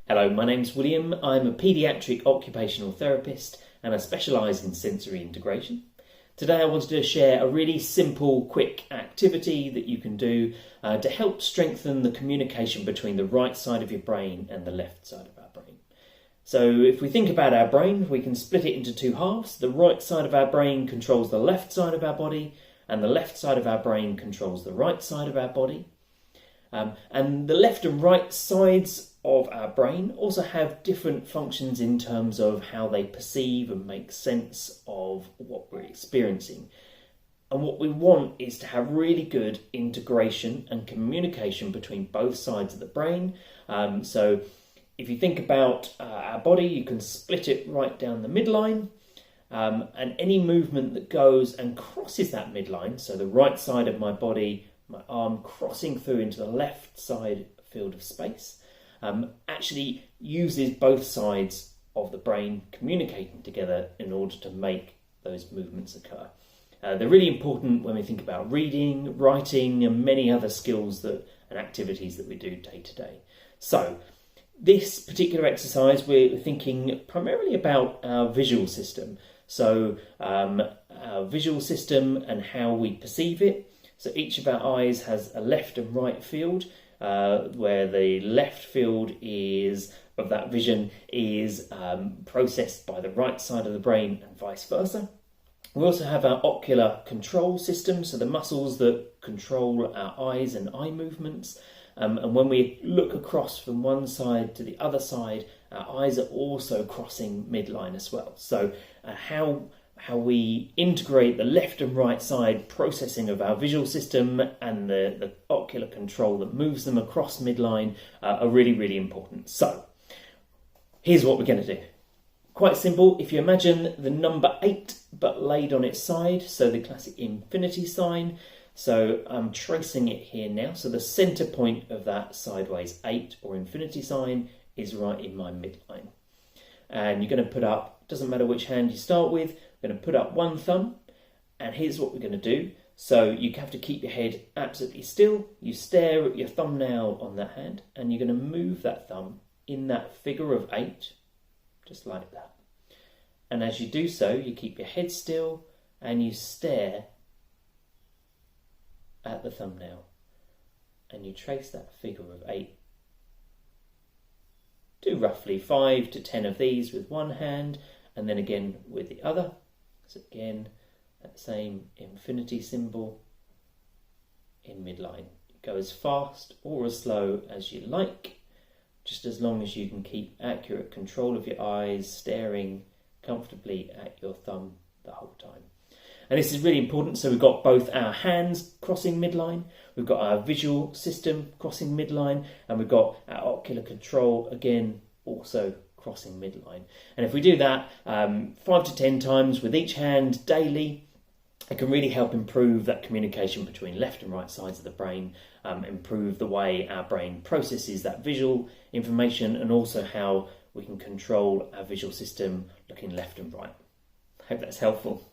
Hello, my name's William. I'm a paediatric occupational therapist and I specialise in sensory integration. Today I wanted to share a really simple, quick activity that you can do to help strengthen the communication between the right side of your brain and the left side of our brain. So if we think about our brain, we can split it into two halves. The right side of our brain controls the left side of our body, and the left side of our brain controls the right side of our body. And the left and right sides of our brain also have different functions in terms of how they perceive and make sense of what we're experiencing. And what we want is to have really good integration and communication between both sides of the brain. So if you think about our body, you can split it right down the midline. And any movement that goes and crosses that midline, so the right side of my body, my arm crossing through into the left side field of space, actually uses both sides of the brain communicating together in order to make those movements occur. They're really important when we think about reading, writing, and many other skills and activities that we do day to day. So this particular exercise, we're thinking primarily about our visual system. So our visual system and how we perceive it. So each of our eyes has a left and right field, where the left field of that vision is processed by the right side of the brain and vice versa. We also have our ocular control system, so the muscles that control our eyes and eye movements. And when we look across from one side to the other side, our eyes are also crossing midline as well. So how we integrate the left and right side processing of our visual system and the ocular control that moves them across midline are really, really important. So here's what we're going to do. Quite simple. If you imagine the number 8 but laid on its side, so the classic infinity sign. So I'm tracing it here now. So the center point of that sideways 8 or infinity sign is right in my midline. And you're going to put up, doesn't matter which hand you start with, we're going to put up one thumb. And here's what we're going to do. So you have to keep your head absolutely still. You stare at your thumbnail on that hand and you're going to move that thumb in that figure of 8, just like that. And as you do so, you keep your head still and you stare at the thumbnail and you trace that figure of 8. Do roughly 5 to 10 of these with one hand and then again with the other. So again, that same infinity symbol in midline. Go as fast or as slow as you like, just as long as you can keep accurate control of your eyes, staring comfortably at your thumb the whole time. And this is really important. So we've got both our hands crossing midline, we've got our visual system crossing midline, and we've got our ocular control again also crossing midline. And if we do that 5 to 10 times with each hand daily, it can really help improve that communication between left and right sides of the brain, improve the way our brain processes that visual information, and also how we can control our visual system looking left and right. I hope that's helpful.